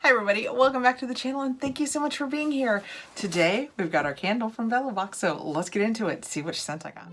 Hi everybody, welcome back to the channel and thank you so much for being here. Today we've got our candle from Vellabox, so let's get into it, see which scent I got.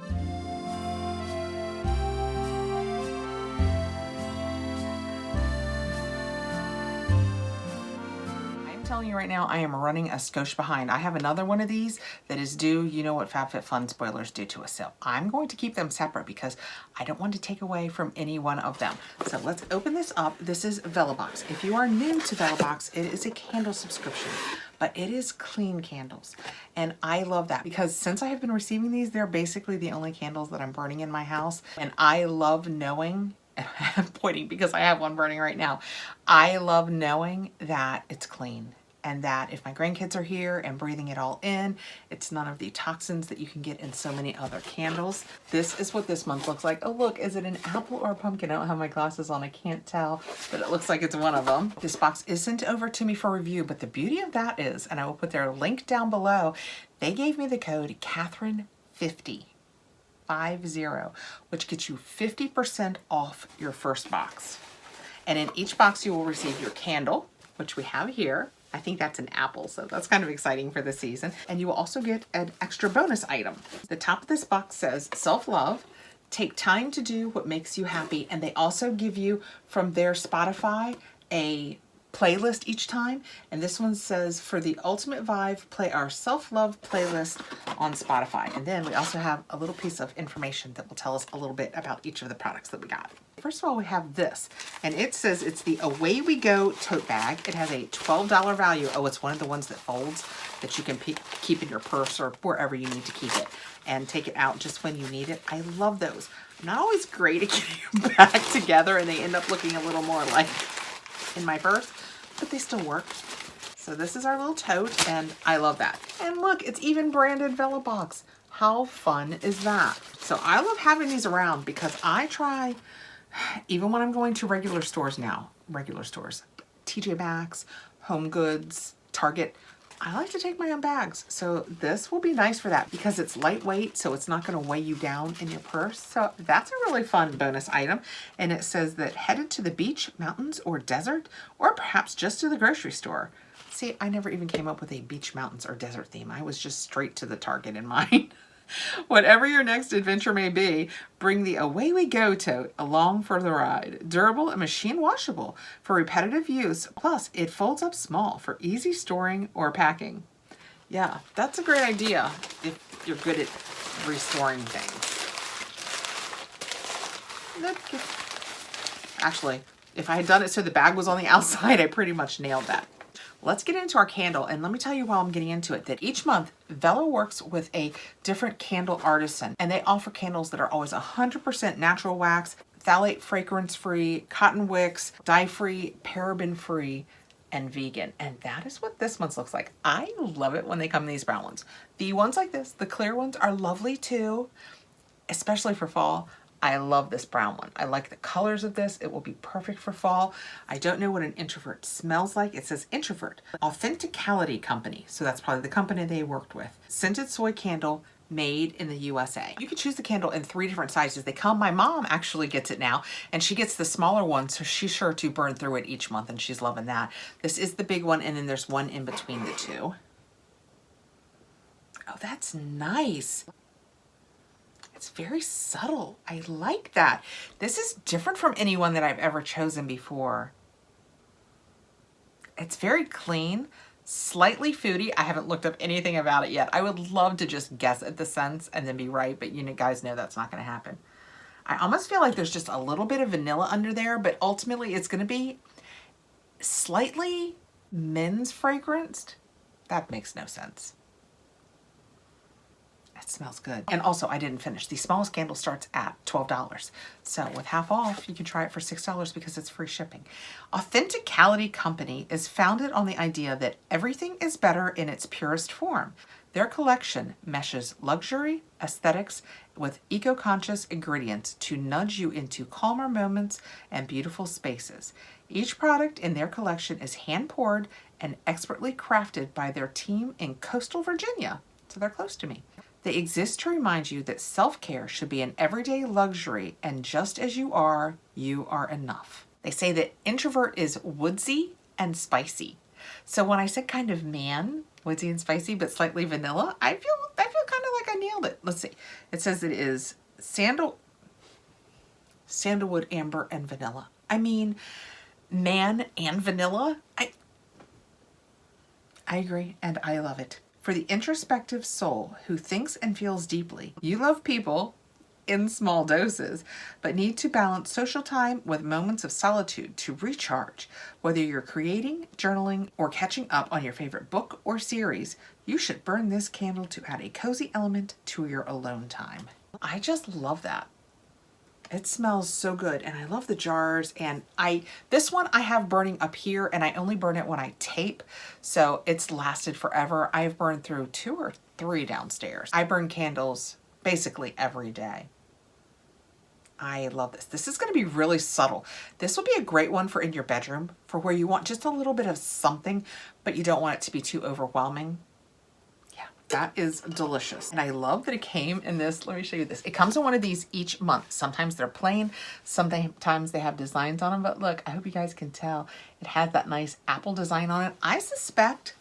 I'm telling you right now, I am running a skosh behind. I have another one of these that is due. You know what FabFitFun spoilers do to us, so I'm going to keep them separate because I don't want to take away from any one of them. So let's open this up. This is Vellabox. If you are new to Vellabox, it is a candle subscription, but it is clean candles. And I love that because since I have been receiving these, they're basically the only candles that I'm burning in my house. And I love knowing, and I'm pointing because I have one burning right now. I love knowing that it's clean and that if my grandkids are here and breathing it all in, it's none of the toxins that you can get in so many other candles. This is what this month looks like. Oh look, is it an apple or a pumpkin? I don't have my glasses on, I can't tell, but it looks like it's one of them. This box is sent over to me for review, but the beauty of that is, and I will put their link down below, they gave me the code Kathrin 50, which gets you 50% off your first box. And in each box you will receive your candle, which we have here. I think that's an apple, so that's kind of exciting for the season. And you will also get an extra bonus item. The top of this box says self-love, take time to do what makes you happy. And they also give you from their Spotify a playlist each time. And this one says, for the ultimate vibe, play our self-love playlist on Spotify. And then we also have a little piece of information that will tell us a little bit about each of the products that we got. First of all, we have this, and it says it's the Away We Go tote bag. It has a $12 value. Oh, it's one of the ones that folds that you can keep in your purse or wherever you need to keep it and take it out just when you need it. I love those. I'm not always great at getting them back together and they end up looking a little more like in my purse, but they still work. So this is our little tote and I love that. And look, it's even branded Vellabox. How fun is that? So I love having these around because I try, even when I'm going to regular stores now, TJ Maxx, Home Goods, Target, I like to take my own bags. So this will be nice for that because it's lightweight, so it's not going to weigh you down in your purse. So that's a really fun bonus item. And it says that headed to the beach, mountains, or desert, or perhaps just to the grocery store. See, I never even came up with a beach, mountains, or desert theme. I was just straight to the Target in mind. Whatever your next adventure may be, bring the Away We Go tote along for the ride. Durable and machine washable for repetitive use. Plus, it folds up small for easy storing or packing. Yeah, that's a great idea if you're good at restoring things. Actually, if I had done it so the bag was on the outside, I pretty much nailed that. Let's get into our candle, and let me tell you while I'm getting into it that each month Vella works with a different candle artisan, and they offer candles that are always 100% natural wax, phthalate fragrance-free, cotton wicks, dye-free, paraben-free, and vegan. And that is what this month's looks like. I love it when they come in these brown ones. The ones like this, the clear ones, are lovely too, especially for fall. I love this brown one. I like the colors of this. It will be perfect for fall. I don't know what an introvert smells like. It says introvert. Authenticality Company. So that's probably the company they worked with. Scented soy candle made in the USA. You can choose the candle in 3 different sizes. They come, my mom actually gets it now, and she gets the smaller one, so she's sure to burn through it each month, and she's loving that. This is the big one, and then there's one in between the two. Oh, that's nice. It's very subtle. I like that. This is different from any one that I've ever chosen before. It's very clean, slightly foody. I haven't looked up anything about it yet. I would love to just guess at the scents and then be right, but you guys know that's not going to happen. I almost feel like there's just a little bit of vanilla under there, but ultimately it's going to be slightly men's fragranced. That makes no sense. It smells good. And also, I didn't finish. The smallest candle starts at $12. So with half off, you can try it for $6 because it's free shipping. Authenticality Company is founded on the idea that everything is better in its purest form. Their collection meshes luxury, aesthetics with eco-conscious ingredients to nudge you into calmer moments and beautiful spaces. Each product in their collection is hand-poured and expertly crafted by their team in coastal Virginia. So they're close to me. They exist to remind you that self-care should be an everyday luxury, and just as you are enough. They say that introvert is woodsy and spicy. So when I said kind of man, woodsy and spicy, but slightly vanilla, I feel kind of like I nailed it. Let's see. It says it is sandalwood, amber, and vanilla. I mean, man and vanilla. I agree, and I love it. For the introspective soul who thinks and feels deeply, you love people in small doses, but need to balance social time with moments of solitude to recharge. Whether you're creating, journaling, or catching up on your favorite book or series, you should burn this candle to add a cozy element to your alone time. I just love that. It smells so good, and I love the jars, and this one I have burning up here, and I only burn it when I tape, so it's lasted forever. I've burned through 2 or 3 downstairs. I burn candles basically every day. I love this. This is going to be really subtle. This will be a great one for in your bedroom, for where you want just a little bit of something, but you don't want it to be too overwhelming. That is delicious. And I love that it came in this. Let me show you this. It comes in one of these each month. Sometimes they're plain, sometimes they have designs on them, but look, I hope you guys can tell. It has that nice apple design on it. I suspect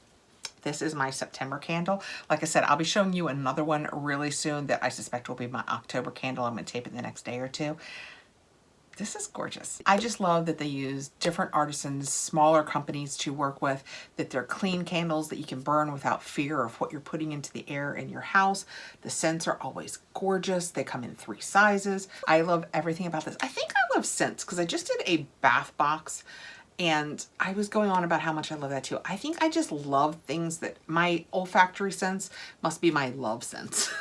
this is my September candle. Like I said, I'll be showing you another one really soon that I suspect will be my October candle. I'm gonna tape it the next day or two. This is gorgeous. I just love that they use different artisans, smaller companies to work with, that they're clean candles that you can burn without fear of what you're putting into the air in your house. The scents are always gorgeous. They come in 3 sizes. I love everything about this. I think I love scents because I just did a bath box and I was going on about how much I love that too. I think I just love things that my olfactory sense must be my love sense.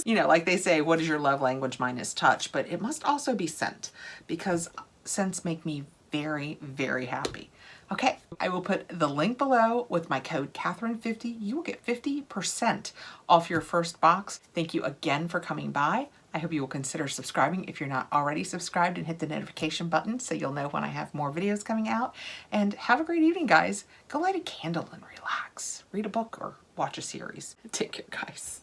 You know, like they say, what is your love language? Mine is touch, but it must also be scent because scents make me very, very happy. Okay, I will put the link below with my code Kathrin50. You will get 50% off your first box. Thank you again for coming by. I hope you will consider subscribing if you're not already subscribed, and hit the notification button so you'll know when I have more videos coming out. And have a great evening, guys. Go light a candle and relax. Read a book or watch a series. Take care, guys.